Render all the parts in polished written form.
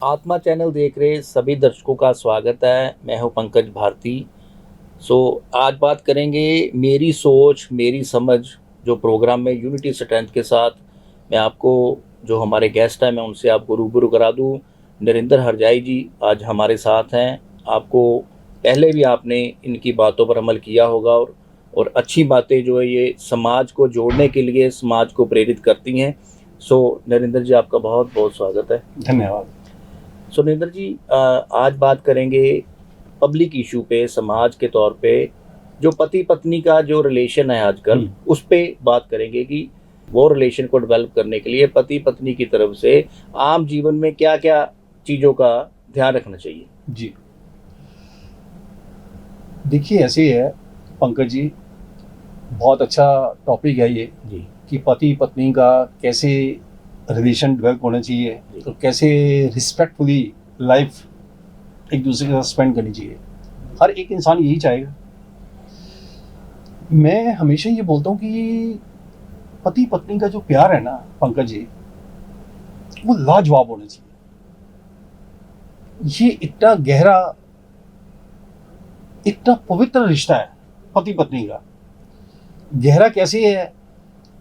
आत्मा चैनल देख रहे सभी दर्शकों का स्वागत है। मैं हूं पंकज भारती। आज बात करेंगे मेरी सोच मेरी समझ जो प्रोग्राम में यूनिटी स्ट्रेंथ के साथ मैं आपको जो हमारे गेस्ट हैं मैं उनसे आपको रूबरू करा दूं। नरेंद्र हरजाई जी आज हमारे साथ हैं। आपको पहले भी आपने इनकी बातों पर अमल किया होगा और अच्छी बातें जो है ये समाज को जोड़ने के लिए समाज को प्रेरित करती हैं। नरेंद्र जी आपका बहुत बहुत स्वागत है। धन्यवाद। सुरेंद्र जी आज बात करेंगे पब्लिक इशू पे, समाज के तौर पे जो पति पत्नी का जो रिलेशन है आजकल उस पे बात करेंगे कि वो रिलेशन को डेवलप करने के लिए पति पत्नी की तरफ से आम जीवन में क्या क्या चीज़ों का ध्यान रखना चाहिए। जी देखिए, ऐसे है पंकज जी, बहुत अच्छा टॉपिक है ये जी कि पति पत्नी का कैसे रिलेशन डेवलप होना चाहिए और कैसे रिस्पेक्टफुली लाइफ एक दूसरे के साथ स्पेंड करनी चाहिए। हर एक इंसान यही चाहेगा। मैं हमेशा ये बोलता हूँ कि पति पत्नी का जो प्यार है ना पंकज जी, वो लाजवाब होना चाहिए। ये इतना गहरा, इतना पवित्र रिश्ता है पति पत्नी का। गहरा कैसे है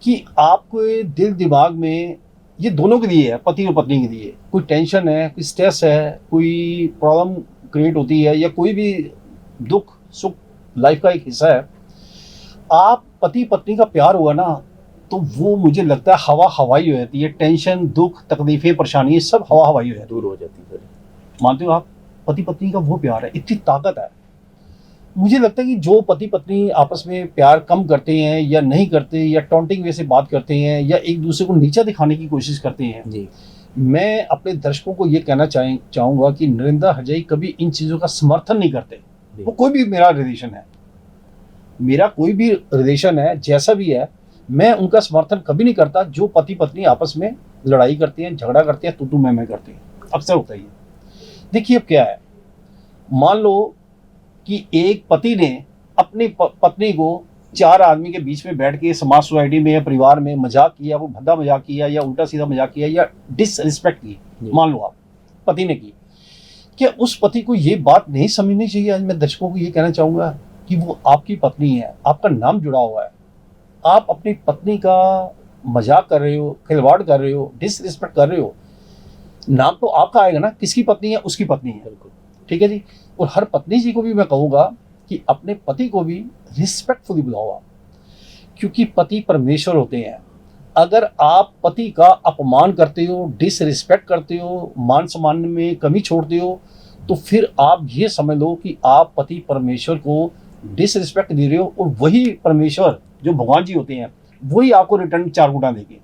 कि आपको दिल दिमाग में, ये दोनों के लिए है, पति और पत्नी के लिए, कोई टेंशन है, कोई स्ट्रेस है, कोई प्रॉब्लम क्रिएट होती है या कोई भी दुख सुख लाइफ का एक हिस्सा है, आप पति पत्नी का प्यार हुआ ना तो वो मुझे लगता है हवा हवाई हो जाती है। टेंशन दुख तकलीफें परेशानी सब हवा हवाई हो जाती है, दूर हो जाती है। मानते हो आप? पति पत्नी का वो प्यार है, इतनी ताकत है। मुझे लगता है कि जो पति पत्नी आपस में प्यार कम करते हैं या नहीं करते या टॉन्टिंग वे से बात करते हैं या एक दूसरे को नीचा दिखाने की कोशिश करते हैं जी। मैं अपने दर्शकों को ये कहना चाहूँगा कि नरेंद्र हरजाई कभी इन चीज़ों का समर्थन नहीं करते। वो कोई भी मेरा रिलेशन है, मेरा कोई भी रिलेशन है, जैसा भी है, मैं उनका समर्थन कभी नहीं करता। जो पति पत्नी आपस में लड़ाई करते हैं, झगड़ा करते हैं, तू मैं करते हैं, अक्सर होता ही है। देखिए अब क्या है, मान लो कि एक पति ने अपनी पत्नी को चार आदमी के बीच में बैठ के समाज सोसाइटी में या परिवार में मजाक किया, वो भद्दा मजाक किया या उल्टा सीधा मजाक किया या डिसरिस्पेक्ट की, मान लो आप पति ने की, क्या उस पति को ये बात नहीं समझनी चाहिए? आज मैं दर्शकों को ये कहना चाहूंगा कि वो आपकी पत्नी है, आपका नाम जुड़ा हुआ है, आप अपनी पत्नी का मजाक कर रहे हो, खिलवाड़ कर रहे हो, डिसरिस्पेक्ट कर रहे हो, नाम तो आपका आएगा ना, किसकी पत्नी है? उसकी पत्नी है, ठीक है जी। और हर पत्नी जी को भी मैं कहूँगा कि अपने पति को भी रिस्पेक्टफुली बुलाओ आप, क्योंकि पति परमेश्वर होते हैं। अगर आप पति का अपमान करते हो, डिसरिस्पेक्ट करते हो, मान सम्मान में कमी छोड़ते हो, तो फिर आप ये समझ लो कि आप पति परमेश्वर को डिसरिस्पेक्ट दे रहे हो और वही परमेश्वर जो भगवान जी होते हैं वही आपको रिटर्न चार गुना देंगे।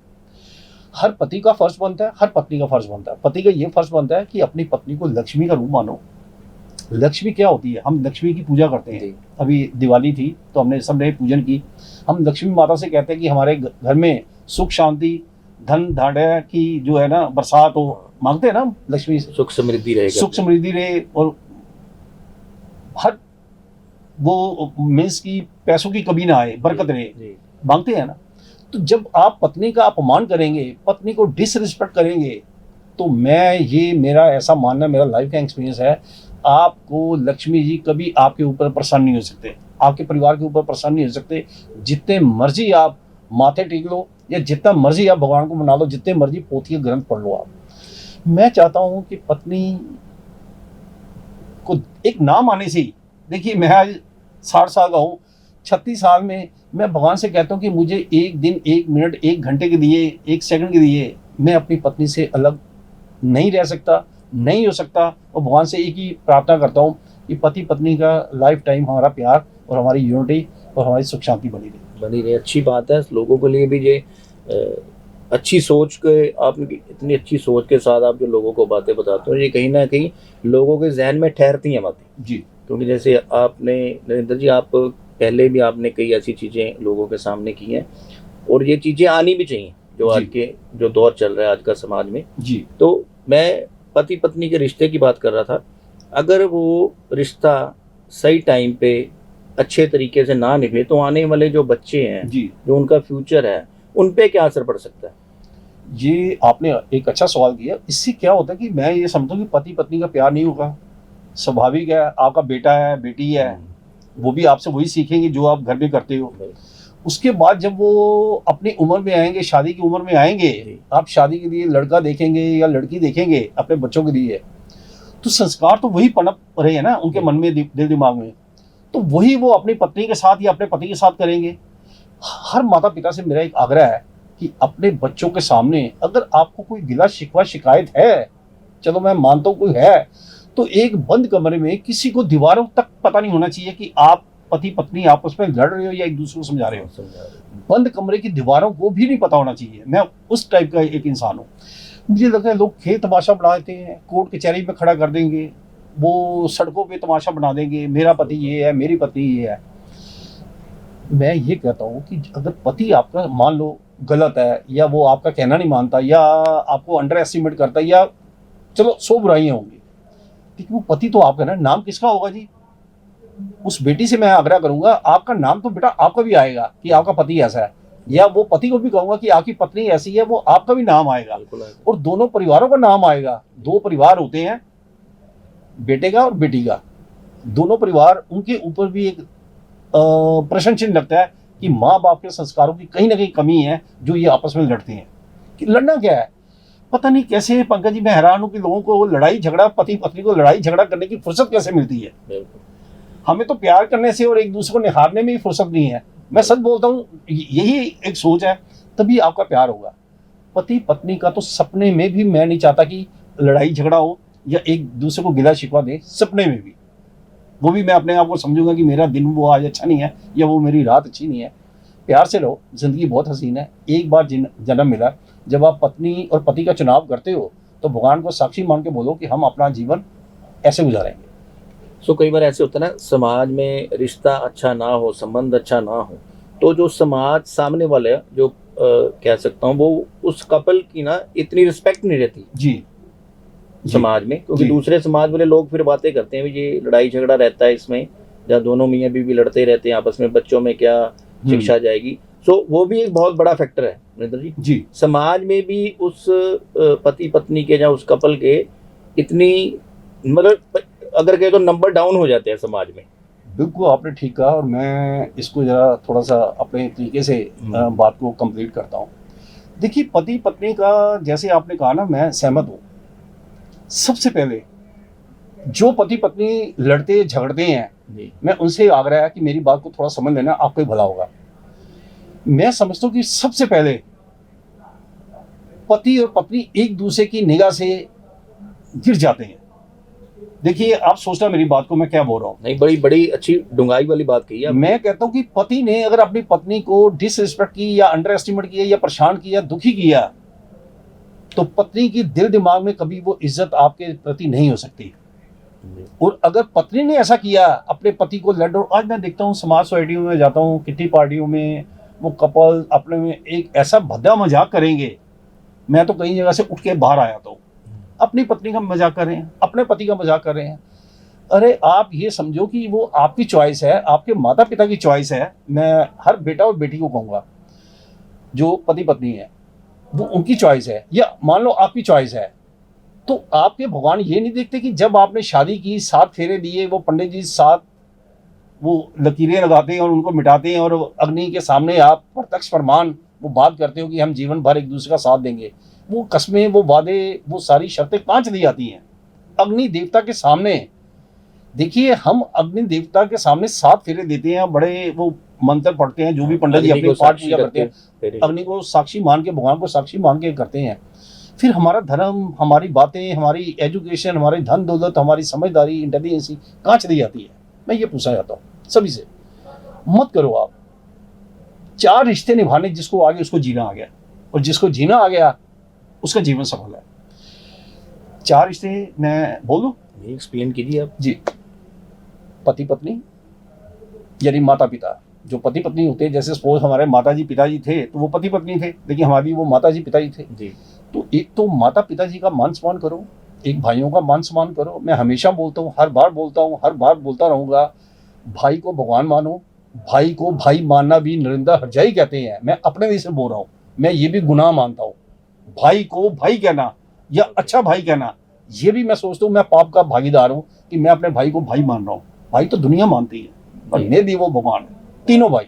हर पति का फर्ज बनता है, हर पत्नी का फर्ज बनता है। पति का ये फर्ज बनता है कि अपनी पत्नी को लक्ष्मी का रूप मानो। लक्ष्मी क्या होती है? हम लक्ष्मी की पूजा करते हैं। अभी दिवाली थी तो हमने सबने पूजन की। हम लक्ष्मी माता से कहते हैं कि हमारे घर में सुख शांति धन धान्य की जो है ना बरसात हो, मांगते हैं ना हम लक्ष्मी से, सुख समृद्धि रहे, सुख समृद्धि रहे और हर वो मीन्स की पैसों की कमी ना आए, बरकत रहे, मांगते हैं ना। तो जब आप पत्नी का अपमान करेंगे, पत्नी को डिसरिस्पेक्ट करेंगे, तो मेरा ऐसा मानना, मेरा लाइफ का एक्सपीरियंस है, आपको लक्ष्मी जी कभी आपके ऊपर प्रसन्न नहीं हो सकते, आपके परिवार के ऊपर प्रसन्न नहीं हो सकते। जितने मर्जी आप माथे टेक लो या जितना मर्जी आप भगवान को मना लो, जितने मर्जी पोथी ग्रंथ पढ़ लो आप, मैं चाहता हूं कि पत्नी को एक नाम आने से ही, देखिए मैं आज 60 साल का हूँ, 36 साल में मैं भगवान से कहता हूँ कि मुझे एक दिन, एक मिनट, एक घंटे के लिए, एक सेकंड के लिए मैं अपनी पत्नी से अलग नहीं रह सकता, नहीं हो सकता। और भगवान से एक ही प्रार्थना करता हूँ कि पति पत्नी का लाइफ टाइम हमारा प्यार और हमारी यूनिटी और हमारी सुख शांति बनी रहे। अच्छी बात है। लोगों के लिए भी ये अच्छी सोच के, आपने इतनी अच्छी सोच के साथ आप जो लोगों को बातें बताते हो, ये कहीं ना कहीं लोगों के जहन में ठहरती हैं बातें जी। क्योंकि जैसे आपने नरेंद्र जी, आप पहले भी आपने कई ऐसी चीज़ें लोगों के सामने की हैं और ये चीज़ें आनी भी चाहिए जो आज के जो दौर चल रहा है आज का समाज में जी। तो मैं पति पत्नी के रिश्ते की बात कर रहा था। अगर वो रिश्ता सही टाइम पे अच्छे तरीके से ना निभे तो आने वाले जो बच्चे हैं, जो उनका फ्यूचर है, उन पे क्या असर पड़ सकता है? ये आपने एक अच्छा सवाल किया। इससे क्या होता है कि मैं ये समझता हूँ कि पति पत्नी का प्यार नहीं होगा, स्वाभाविक है, आपका बेटा है बेटी है, वो भी आपसे वही सीखेंगे जो आप घर में करते हो। उसके बाद जब वो अपनी उम्र में आएंगे, शादी की उम्र में आएंगे, आप शादी के लिए लड़का देखेंगे या लड़की देखेंगे अपने बच्चों के लिए, तो संस्कार तो वही पनप रहे हैं ना उनके मन में, दिल दिमाग में, तो वही वो अपनी पत्नी के साथ या अपने पति के साथ करेंगे। हर माता पिता से मेरा एक आग्रह है कि अपने बच्चों के सामने अगर आपको कोई गिला शिकवा शिकायत है, चलो मैं मानता हूँ कोई है, तो एक बंद कमरे में किसी को दीवारों तक पता नहीं होना चाहिए कि आप पति पत्नी आपस में लड़ रहे हो या एक दूसरे को समझा रहे हो। बंद कमरे की दीवारों को भी नहीं पता होना चाहिए। मैं उस टाइप का एक इंसान हूँ। मुझे लगता है लोग खेल तमाशा बना देते हैं, कोर्ट कचहरी में खड़ा कर देंगे, वो सड़कों पे तमाशा बना देंगे, मेरा पति ये है, मेरी पत्नी ये है। मैं ये कहता हूँ कि अगर पति आपका मान लो गलत है, या वो आपका कहना नहीं मानता, या आपको अंडर एस्टिमेट करता है, या चलो 100 बुराइयां होंगी, लेकिन वो पति तो आपका ना, नाम किसका होगा जी? उस बेटी से मैं आग्रह करूंगा, आपका नाम तो बेटा आपका भी आएगा कि आपका पति ऐसा है, या वो पति को भी कहूंगा कि आपकी पत्नी ऐसी है, वो आपका भी नाम आएगा और दोनों परिवारों का नाम आएगा। 2 परिवार होते हैं, बेटे का और बेटी का, दोनों परिवार, उनके ऊपर भी एक प्रश्न चिन्ह लगता है कि माँ बाप के संस्कारों की कहीं ना कहीं कमी है जो ये आपस में लड़ते हैं। कि लड़ना क्या है, पता नहीं कैसे पंकज जी, मैं हैरान हूँ कि लोगों को लड़ाई झगड़ा, पति पत्नी को लड़ाई झगड़ा करने की फुर्सत कैसे मिलती है। हमें तो प्यार करने से और एक दूसरे को निहारने में ही फुर्सत नहीं है। मैं सच बोलता हूँ, यही एक सोच है, तभी आपका प्यार होगा। पति पत्नी का तो सपने में भी मैं नहीं चाहता कि लड़ाई झगड़ा हो या एक दूसरे को गिला शिकवा दे, सपने में भी। वो भी मैं अपने आप को समझूंगा कि मेरा दिन वो आज अच्छा नहीं है या वो मेरी रात अच्छी नहीं है। प्यार से रहो, जिंदगी बहुत हसीन है, एक बार जन्म मिला। जब आप पत्नी और पति का चुनाव करते हो तो भगवान को साक्षी मान के बोलो कि हम अपना जीवन ऐसे गुजारेंगे। सो कई बार ऐसे होता है ना, समाज में रिश्ता अच्छा ना हो, संबंध अच्छा ना हो, तो जो समाज सामने वाले जो कह सकता हूँ, वो उस कपल की ना इतनी रिस्पेक्ट नहीं रहती जी समाज में, क्योंकि दूसरे समाज वाले लोग फिर बातें करते हैं, ये लड़ाई झगड़ा रहता है इसमें, जहाँ दोनों मियाँ बीवी लड़ते रहते हैं आपस में, बच्चों में क्या शिक्षा जाएगी। सो वो भी एक बहुत बड़ा फैक्टर है नरेंद्र जी। समाज में भी उस पति पत्नी के या उस कपल के इतनी, मतलब अगर कहे तो नंबर डाउन हो जाते हैं समाज में। बिल्कुल आपने ठीक कहा, और मैं इसको जरा थोड़ा सा अपने तरीके से बात को कंप्लीट करता हूँ। देखिए, पति पत्नी का जैसे आपने कहा ना, मैं सहमत हूँ। सबसे पहले जो पति पत्नी लड़ते झगड़ते हैं, मैं उनसे आग्रह है कि मेरी बात को थोड़ा समझ लेना, आपको ही भला होगा। मैं समझता हूँ कि सबसे पहले पति और पत्नी एक दूसरे की निगाह से गिर जाते हैं। देखिए, आप सोचना मेरी बात को मैं क्या बोल रहा हूँ। नहीं, बड़ी बड़ी अच्छी डूंगाई वाली बात कही है। मैं कहता हूँ कि पति ने अगर अपनी पत्नी को डिसरिस्पेक्ट की या अंडर एस्टिमेट किया या परेशान किया, दुखी किया, तो पत्नी की दिल दिमाग में कभी वो इज्जत आपके प्रति नहीं हो सकती। और अगर पत्नी ने ऐसा किया, अपने पति को लड़, आज मैं देखता हूँ समाज सोसाइटियों में जाता हूँ, कितनी पार्टियों में वो कपल अपने में एक ऐसा भद्दा मजाक करेंगे, मैं तो कई जगह से उठ के बाहर आया तो अपनी पत्नी का मजाक कर रहे हैं, अपने पति का मजाक कर रहे हैं। अरे आप ये समझो कि वो आपकी चॉइस है, आपके माता पिता की चॉइस है। मैं हर बेटा और बेटी को कहूँगा, जो पति पत्नी है वो उनकी चॉइस है, या मान लो आपकी चॉइस है, तो आपके भगवान ये नहीं देखते कि जब आपने शादी की, 7 फेरे दिए, वो पंडित जी 7 वो लकीरें लगाते हैं और उनको मिटाते हैं, और अग्नि के सामने आप प्रत्यक्ष प्रमाण वो बात करते हो कि हम जीवन भर एक दूसरे का साथ देंगे। वो कस्में, वो वादे, वो सारी शर्तें कहाँ चली जाती हैं? अग्नि देवता के सामने। देखिए, हम अग्नि देवता के सामने 7 फेरे देते हैं, बड़े वो मंत्र पढ़ते हैं, जो भी पंडित जी अपनी पाठ पूजा करते हैं, अग्नि को साक्षी मान के, भगवान को साक्षी मान के करते हैं। फिर हमारा धर्म, हमारी बातें, हमारी एजुकेशन, हमारी धन दौलत, हमारी समझदारी, इंटेलिजेंसी कहाँ चली जाती है? मैं ये पूछना चाहता हूँ सभी से। मत करो आप 4 रिश्ते निभाने, जिसको आगे उसको जीना आ गया, और जिसको जीना आ गया उसका जीवन सफल है। 4 रिश्ते मैं बोलूं? एक्सप्लेन कीजिए आप जी। पति पत्नी यानी माता पिता, जो पति पत्नी होते हैं, जैसे सपोज हमारे माताजी पिताजी थे तो वो पति पत्नी थे, लेकिन हमारी वो माताजी पिताजी थे जी। तो एक तो माता पिताजी का मान सम्मान करो, एक भाइयों का मान सम्मान करो। मैं हमेशा बोलता हूँ, हर बार बोलता हूँ, हर बार बोलता रहूंगा, भाई को भगवान मानो। भाई को भाई मानना भी नरिंदा हरजाई कहते हैं। मैं अपने लिए से बोल रहा हूँ, मैं ये भी गुनाह मानता हूँ। भाई को भाई कहना या अच्छा भाई कहना, ये भी मैं सोचता हूँ मैं पाप का भागीदार हूँ कि मैं अपने भाई को भाई मान रहा हूँ। भाई तो दुनिया मानती है, पर ने दी वो भगवान है, तीनों भाई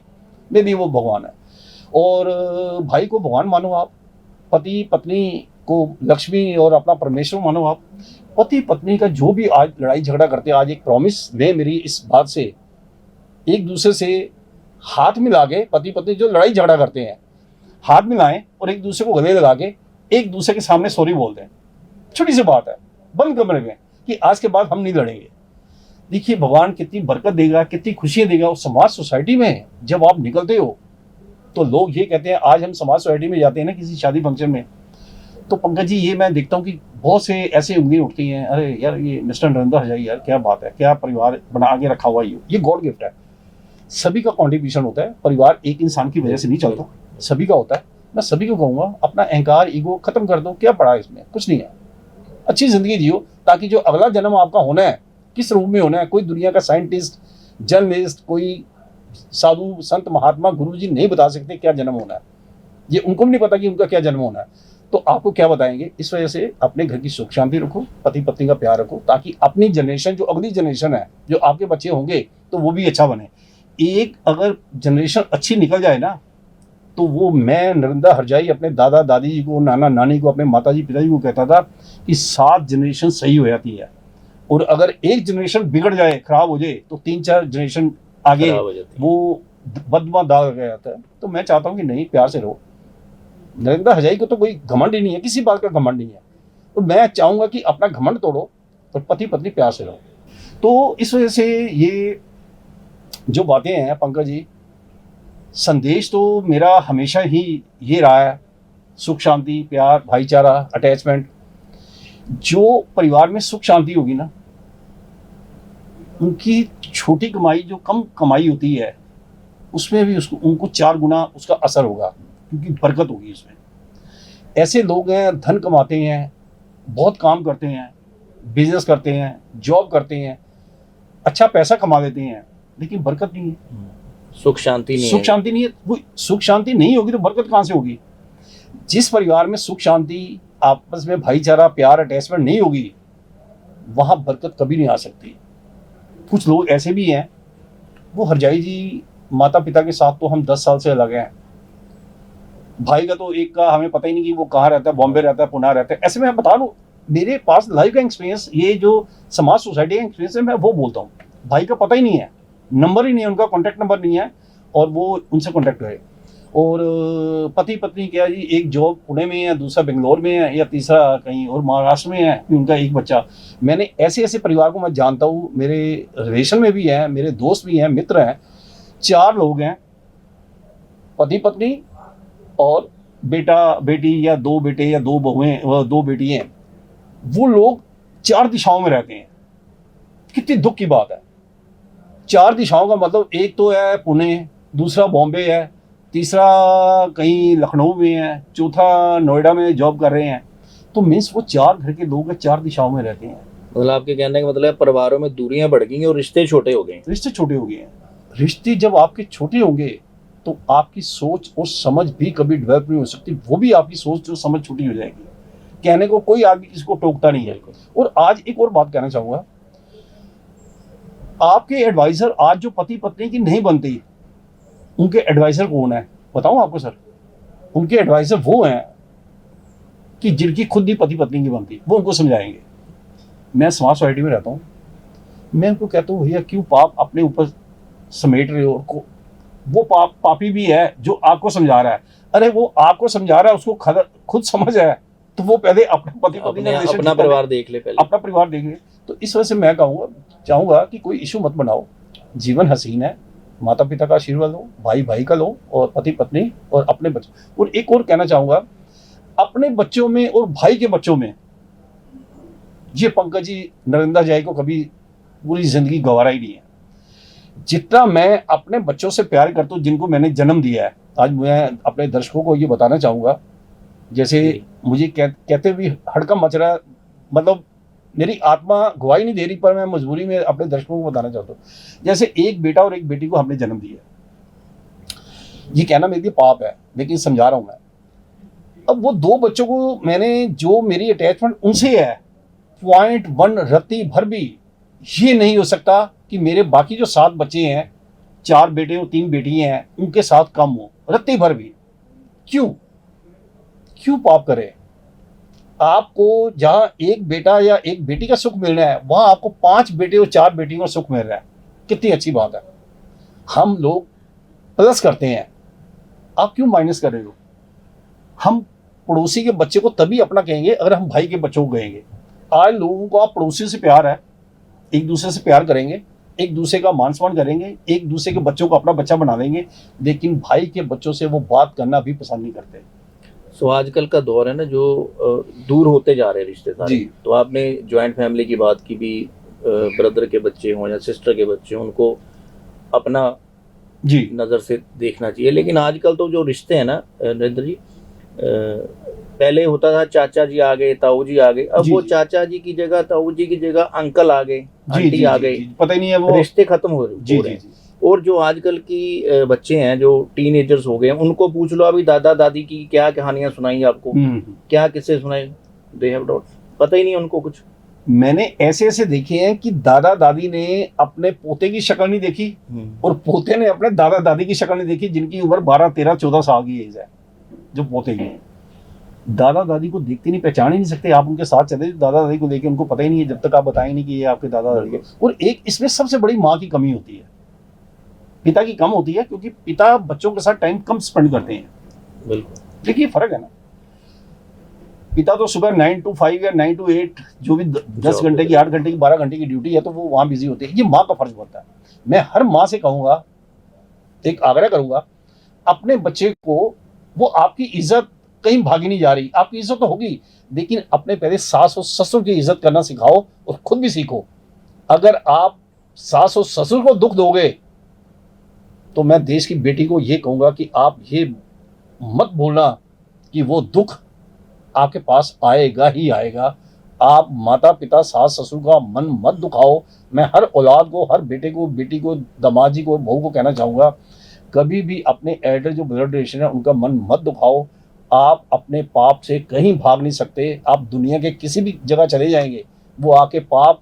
ने दी वो भगवान है। और भाई को भगवान मानो आप, पति पत्नी को लक्ष्मी और अपना परमेश्वर मानो आप। पति पत्नी का जो भी आज लड़ाई झगड़ा करते हैं, आज एक प्रॉमिस ले मेरी इस बात से, एक दूसरे से हाथ मिला के, पति पत्नी जो लड़ाई झगड़ा करते हैं हाथ मिलाएं और एक दूसरे को गले लगा के एक दूसरे के सामने सॉरी बोल दें। छोटी सी बात है, बंद कमरे में, कि आज के बाद हम नहीं लड़ेंगे। देखिए भगवान कितनी बरकत देगा, कितनी खुशियां देगा उस समाज सोसाइटी में। जब आप निकलते हो तो लोग ये कहते हैं, आज हम समाज सोसाइटी में जाते हैं ना किसी शादी फंक्शन में, तो पंकज जी ये मैं देखता हूँ कि बहुत से ऐसे उंगली उठती हैं, अरे यार ये मिस्टर नरेंद्र हजाई यार क्या बात है, क्या परिवार बना के रखा हुआ ये गॉड गिफ्ट है। सभी का कॉन्ट्रीब्यूशन होता है, परिवार एक इंसान की वजह से नहीं चलता, सभी का होता है। मैं सभी को कहूँगा अपना अहंकार ईगो खत्म कर दो, क्या पड़ा इसमें, कुछ नहीं है। अच्छी जिंदगी जियो, ताकि जो अगला जन्म आपका होना है किस रूप में होना है, कोई दुनिया का साइंटिस्ट जर्नलिस्ट कोई साधु संत महात्मा गुरु जी नहीं बता सकते क्या जन्म होना है, ये उनको भी नहीं पता कि उनका क्या जन्म होना है, तो आपको क्या बताएंगे। इस वजह से अपने घर की सुख शांति रखो, पति पत्नी का प्यार रखो, ताकि अपनी जनरेशन जो अगली जनरेशन है, जो आपके बच्चे होंगे तो वो भी अच्छा बने। एक अगर जनरेशन अच्छी निकल जाए ना, तो वो मैं नरेंद्र हरजाई अपने दादा दादी जी को, नाना नानी को, अपने माता जी पिताजी को कहता था कि 7 जनरेशन सही हो जाती है, और अगर एक जनरेशन बिगड़ जाए खराब हो जाए तो 3-4 जनरेशन आगे वो बदमा दाग गया जाता है। तो मैं चाहता हूँ कि नहीं, प्यार से रहो। नरेंद्र हजाई को तो कोई घमंड ही नहीं है, किसी बात का घमंड नहीं है, तो मैं चाहूंगा कि अपना घमंड तोड़ो और पति पत्नी प्यार से रहो। तो इस वजह से ये जो बातें हैं पंकज जी, संदेश तो मेरा हमेशा ही ये रहा है, सुख शांति प्यार भाईचारा अटैचमेंट। जो परिवार में सुख शांति होगी ना, उनकी छोटी कमाई जो कम कमाई होती है उसमें भी उनको 4 गुना उसका असर होगा, क्योंकि बरकत होगी उसमें। ऐसे लोग हैं धन कमाते हैं, बहुत काम करते हैं, बिजनेस करते हैं, जॉब करते हैं, अच्छा पैसा कमा लेते हैं, लेकिन बरकत नहीं है, सुख शांति नहीं है। सुख शांति नहीं है। वो सुख शांति नहीं होगी तो बरकत कहाँ से होगी। जिस परिवार में सुख शांति आपस में भाईचारा प्यार अटैचमेंट नहीं होगी, वहां बरकत कभी नहीं आ सकती। कुछ लोग ऐसे भी हैं, वो हरजाई जी माता पिता के साथ तो हम 10 साल से अलग हैं, भाई का तो एक का हमें पता ही नहीं कि वो कहाँ रहता है, बॉम्बे रहता है, पुणे रहता है। ऐसे में मैं बता लूँ, मेरे पास लाइफ का एक्सपीरियंस, ये जो समाज सोसाइटी का एक्सपीरियंस है, मैं वो बोलता हूँ। भाई का पता ही नहीं है, नंबर ही नहीं है उनका, कॉन्टैक्ट नंबर नहीं है, और वो उनसे कॉन्टैक्ट हुए। और पति पत्नी क्या जी, एक जॉब पुणे में है, दूसरा बेंगलोर में है, या तीसरा कहीं और महाराष्ट्र में है, उनका एक बच्चा। मैंने ऐसे ऐसे परिवार को मैं जानता हूँ, मेरे रिलेशन में भी हैं, मेरे दोस्त भी हैं, मित्र हैं। 4 लोग हैं, पति पत्नी और बेटा बेटी, या 2 बेटे या 2 बहुएं, 2 बेटी हैं। वो लोग 4 दिशाओं में रहते हैं। कितनी दुख की बात है। 4 दिशाओं का मतलब, एक तो है पुणे, दूसरा बॉम्बे है, तीसरा कहीं लखनऊ में है, चौथा नोएडा में जॉब कर रहे हैं। तो मीन्स वो 4 घर के लोग 4 दिशाओं में रहते हैं। मतलब आपके कहने का मतलब परिवारों में दूरियां बढ़ गई हैं और रिश्ते छोटे हो गए। रिश्ते छोटे हो गए हैं। रिश्ते जब आपके छोटे होंगे तो आपकी सोच और समझ भी कभी डेवलप नहीं हो सकती, वो भी आपकी सोच और समझ छोटी हो जाएगी। कहने को कोई आदमी किसी को टोकता नहीं है। और आज एक और बात कहना चाहूंगा, आपके एडवाइजर आज जो पति पत्नी की नहीं बनती, उनके एडवाइजर कौन है बताऊं आपको सर? उनके एडवाइजर वो हैं कि जिनकी खुद ही पति पत्नी की बनती, वो उनको समझाएंगे। मैं समाज सोसाइटी में रहता हूँ, मैं उनको कहता हूँ भैया क्यों पाप अपने ऊपर समेट रहे हो, वो पापी भी है जो आपको समझा रहा है। अरे वो आपको समझा रहा है, उसको खुद समझ है, तो वो पहले अपने पति पत्नी अपना परिवार देख ले, पहले अपना परिवार देख ले। तो इस वजह से मैं चाहूंगा कि कोई इशू मत बनाओ, जीवन हसीन है, माता पिता का आशीर्वाद लो, भाई भाई का लो, और पति पत्नी और अपने बच्चे। और एक और कहना चाहूंगा, अपने बच्चों में और भाई के बच्चों में, ये पंकज जी नरेंद्र हजाई को कभी पूरी जिंदगी गवारा ही नहीं है। जितना मैं अपने बच्चों से प्यार करता हूँ, जिनको मैंने जन्म दिया है, आज मैं अपने दर्शकों को ये बताना चाहूंगा, जैसे मुझे कहते हुए हड़कंप मच रहा है, मतलब मेरी आत्मा गवाही नहीं दे रही, पर मैं मजबूरी में अपने दर्शकों को बताना चाहता हूँ। जैसे एक बेटा और एक बेटी को हमने जन्म दिया, ये कहना मेरे लिए पाप है, लेकिन समझा रहा हूँ मैं। अब वो 2 बच्चों को मैंने, जो मेरी अटैचमेंट उनसे है, 0.1 रत्ती भर भी ये नहीं हो सकता कि मेरे बाकी जो 7 बच्चे हैं, 4 बेटे और 3 बेटियां हैं, उनके साथ कम हो, रत्ती भर भी। क्यों क्यों पाप करें? आपको जहां एक बेटा या एक बेटी का सुख मिल रहा है, वहां आपको 5 बेटे और 4 बेटियों का सुख मिल रहा है। कितनी अच्छी बात है। हम लोग प्लस करते हैं, आप क्यों माइनस कर रहे हो? हम पड़ोसी के बच्चे को तभी अपना कहेंगे अगर हम भाई के बच्चों को कहेंगे। आज लोगों को आप पड़ोसी से प्यार है, एक दूसरे से प्यार करेंगे, एक दूसरे का मान सम्मान करेंगे, एक दूसरे के बच्चों को अपना बच्चा बना देंगे, लेकिन भाई के बच्चों से वो बात करना भी पसंद नहीं करते। सो आजकल का दौर है ना, जो दूर होते जा रहे हैं रिश्ते सारे। जी। तो आपने जॉइंट फैमिली की बात की भी, ब्रदर के बच्चे हों या सिस्टर के बच्चे हों, उनको अपना जी नज़र से देखना चाहिए। लेकिन आजकल तो जो रिश्ते हैं ना नरेंद्र जी, पहले होता था चाचा जी आ गए, ताऊ जी आ गए, अब जी, वो जी। चाचा जी की जगह, ताऊ जी की जगह अंकल आ गए, जी आंटी जी आ जी, गई, जी, पता ही नहीं है वो। रिश्ते खत्म हो जी हो जी रहे हैं। जी। और जो आजकल की बच्चे हैं, जो टीनेजर्स हो गए हैं, उनको पूछ लो अभी दादा दादी की क्या कहानियां सुनाई आपको, क्या किस्से सुनाए, दे हैव डॉट, पता ही नहीं उनको कुछ। मैंने ऐसे ऐसे देखे हैं कि दादा दादी ने अपने पोते की शक्ल नहीं देखी और पोते ने अपने दादा दादी की शक्ल नहीं देखी, जिनकी उम्र 12, 13, 14 साल की एज है। जो पोते की दादा दादी को देखते नहीं, पहचान ही नहीं सकते। आप उनके साथ चले, दादा दादी को देखे उनको पता ही नहीं है, जब तक आप बताएं नहीं कि ये आपके दादा दादी है। और एक इसमें सबसे बड़ी माँ की कमी होती है, पिता की कम होती है, क्योंकि पिता बच्चों के साथ टाइम कम स्पेंड करते हैं। बिल्कुल। देखिए फर्क है ना। पिता तो सुबह 9 to 5 या 9 to 8 जो भी 10 घंटे की, 8 घंटे की, 12 घंटे की ड्यूटी है, तो वो वहां बिजी होते हैं। ये माँ का फर्ज बनता है। मैं हर माँ से कहूंगा, एक आग्रह करूंगा, अपने बच्चे को, वो आपकी इज्जत कहीं भागी नहीं जा रही, आपकी इज्जत तो होगी, लेकिन अपने पहले सास और ससुर की इज्जत करना सिखाओ और खुद भी सीखो। अगर आप सास और ससुर को दुख दोगे, तो मैं देश की बेटी को ये कहूंगा कि आप ये मत भूलना कि वो दुख आपके पास आएगा ही आएगा। आप माता पिता सास ससुर का मन मत दुखाओ। मैं हर औलाद को, हर बेटे को, बेटी को, दामाद जी को, बहू को कहना चाहूंगा, कभी भी अपने एल्डर जो ब्लड रिलेशन है उनका मन मत दुखाओ। आप अपने पाप से कहीं भाग नहीं सकते। आप दुनिया के किसी भी जगह चले जाएंगे, वो आके पाप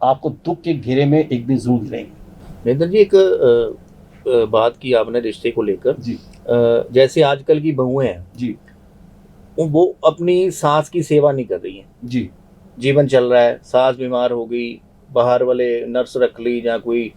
आपको दुख के घेरे में एक दिन जरूर गिरेंगे। नरेंद्र जी, एक बात की आपने रिश्ते को लेकर जी जैसे आजकल की बहुएं हैं जी वो अपनी सास की सेवा नहीं कर रही हैं। जी जीवन चल रहा है, सास बीमार हो गई, बाहर वाले नर्स रख ली या कोई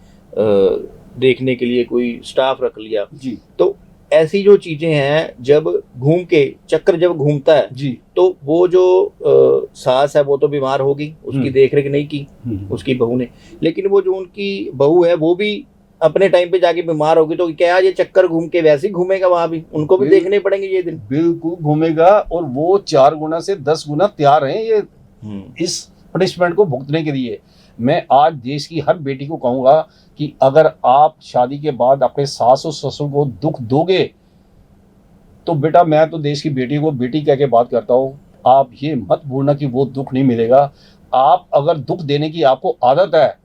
देखने के लिए कोई स्टाफ रख लिया। जी तो ऐसी जो चीजें हैं, जब घूम के चक्कर जब घूमता है, जी तो वो जो सास है वो तो बीमार होगी, उसकी देखरेख नहीं की उसकी बहू ने, लेकिन वो जो उनकी बहू है वो भी अपने टाइम पे जाके बीमार होगी, तो क्या ये चक्कर घूम के वैसे ही घूमेगा वहां भी, उनको भी देखने पड़ेंगे ये दिन। बिल्कुल घूमेगा, और वो 4 गुना से 10 गुना तैयार हैं ये इस पनिशमेंट को भुगतने के लिए। मैं आज देश की हर बेटी को कहूंगा कि अगर आप शादी के बाद अपने सास और ससुर को दुख दोगे, तो बेटा, मैं तो देश की बेटी को बेटी कह के बात करता हूं, आप ये मत भूलना कि वो दुख नहीं मिलेगा। आप अगर दुख देने की आपको आदत है,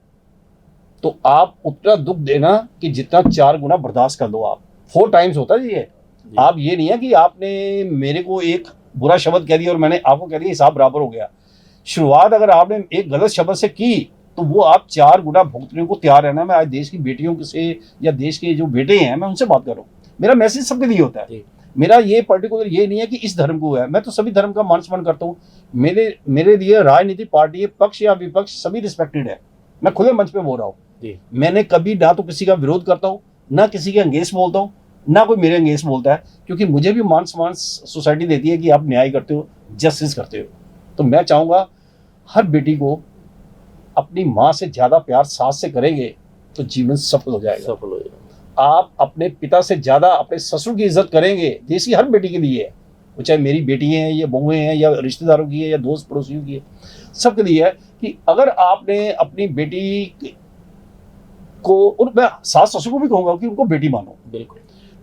तो आप उतना दुख देना कि जितना 4 गुना बर्दाश्त कर लो आप। 4 टाइम्स होता है ये। आप ये नहीं है कि आपने मेरे को एक बुरा शब्द कह दिया और मैंने आपको कह दिया, हिसाब बराबर हो गया। शुरुआत अगर आपने एक गलत शब्द से की, तो वो आप 4 गुना भुगतने को तैयार रहना। मैं आज देश की बेटियों से या देश के जो बेटे हैं, मैं उनसे बात कर रहा हूँ। मेरा मैसेज सबके लिए होता है। मेरा ये पर्टिकुलर ये नहीं है कि इस धर्म को है, मैं तो सभी धर्म का मान सम्मान करता हूँ। मेरे लिए राजनीतिक पार्टी, पक्ष या विपक्ष, सभी रिस्पेक्टेड है। मैं खुले मंच पे बोल रहा हूँ। मैंने कभी ना तो किसी का विरोध करता हूँ, ना किसी के अंगेंस्ट बोलता हूँ, ना कोई मेरे अंगेंस्ट बोलता है, क्योंकि मुझे भी मान सम्मान सोसाइटी देती है कि आप न्याय करते हो, जस्टिस करते हो। तो मैं चाहूँगा हर बेटी को अपनी माँ से ज़्यादा प्यार सास से करेंगे तो जीवन सफल हो जाएगा। आप अपने पिता से ज़्यादा अपने ससुर की इज्जत करेंगे, देश की हर बेटी के लिए है, वो चाहे मेरी बेटी हैं या बहुएं हैं या रिश्तेदारों की है या दोस्त पड़ोसियों की है, सबके लिए है कि अगर आपने अपनी बेटी को, और मैं सास ससुर को भी कहूंगा कि उनको बेटी मानो। बिल्कुल।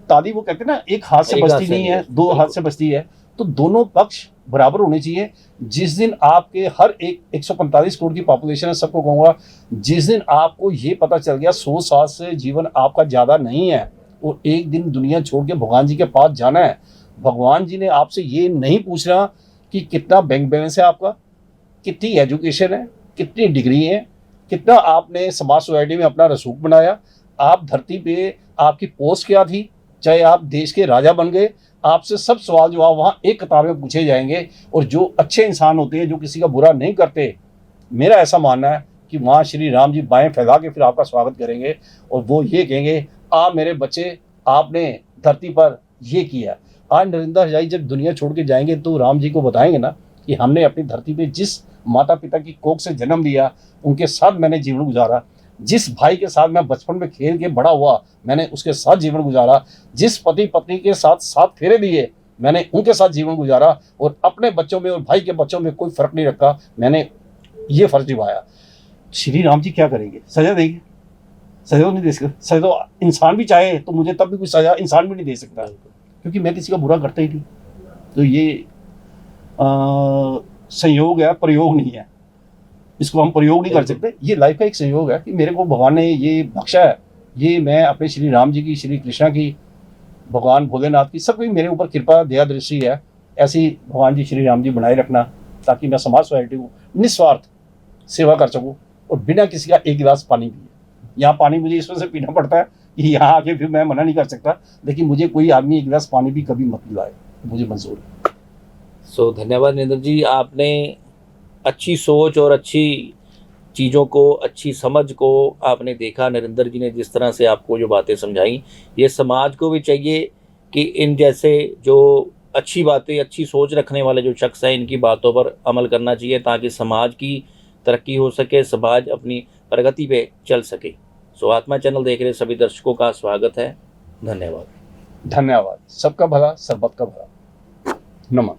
ताली वो कहते हैं ना, एक हाथ से बचती नहीं है, 2 हाथ से बचती है। तो दोनों पक्ष बराबर होने चाहिए। जिस दिन आपके हर एक 145 करोड़ की पॉपुलेशन है, सबको कहूंगा, जिस दिन आपको ये पता चल गया 100 साल से जीवन आपका ज्यादा नहीं है और एक दिन दुनिया छोड़ के भगवान जी के पास जाना है, भगवान जी ने आपसे ये नहीं पूछना कि कितना बैंक बैलेंस है आपका, कितनी एजुकेशन है, कितनी डिग्री है, कितना आपने समाज सोसाइटी में अपना रसूख बनाया, आप धरती पे आपकी पोस्ट क्या थी, चाहे आप देश के राजा बन गए, आपसे सब सवाल जवाब वहाँ एक कतार में पूछे जाएंगे। और जो अच्छे इंसान होते हैं, जो किसी का बुरा नहीं करते, मेरा ऐसा मानना है कि वहाँ श्री राम जी बाएं फैला के फिर आपका स्वागत करेंगे और वो ये कहेंगे, आप मेरे बच्चे, आपने धरती पर ये किया। आज नरेंद्र हजाई जब दुनिया छोड़ के जाएंगे तो राम जी को बताएंगे ना कि हमने अपनी धरती पे जिस माता पिता की कोख से जन्म लिया, उनके साथ मैंने जीवन गुजारा, जिस भाई के साथ मैं बचपन में खेल के बड़ा हुआ, मैंने उसके साथ जीवन गुजारा, जिस पति पत्नी के साथ 7 फेरे दिए, मैंने उनके साथ जीवन गुजारा, और अपने बच्चों में और भाई के बच्चों में कोई फर्क नहीं रखा, मैंने ये फर्ज निभाया। श्री राम जी क्या करेंगे? सजा देंगे? सजा तो नहीं दे सकते। सजा तो इंसान भी चाहे तो मुझे तब भी कुछ सजा इंसान भी नहीं दे सकता, क्योंकि मैं किसी का बुरा करता ही नहीं। तो ये संयोग है, प्रयोग नहीं है। इसको हम प्रयोग नहीं कर सकते। ये लाइफ का एक संयोग है कि मेरे को भगवान ने ये बख्शा है। ये मैं अपने श्री राम जी की, श्री कृष्णा की, भगवान भोलेनाथ की, सबकी मेरे ऊपर कृपा दया दृष्टि है। ऐसी भगवान जी श्री राम जी बनाए रखना, ताकि मैं समाज सोसाइटी को निस्वार्थ सेवा कर सकूँ और बिना किसी का एक गिलास पानी पिए। यहाँ पानी मुझे इस वजह से पीना पड़ता है कि यहाँ आके फिर मैं मना नहीं कर सकता, लेकिन मुझे कोई आदमी एक गिलास पानी भी कभी मत पिलाए, मुझे मंजूर है। सो धन्यवाद नरेंद्र जी, आपने अच्छी सोच और अच्छी चीज़ों को, अच्छी समझ को आपने देखा। नरेंद्र जी ने जिस तरह से आपको जो बातें समझाई, ये समाज को भी चाहिए कि इन जैसे जो अच्छी बातें, अच्छी सोच रखने वाले जो शख्स हैं, इनकी बातों पर अमल करना चाहिए, ताकि समाज की तरक्की हो सके, समाज अपनी प्रगति पे चल सके। सो आत्मा चैनल देख रहे सभी दर्शकों का स्वागत है। धन्यवाद। धन्यवाद। सबका भला, सर्बत का भला। नमन।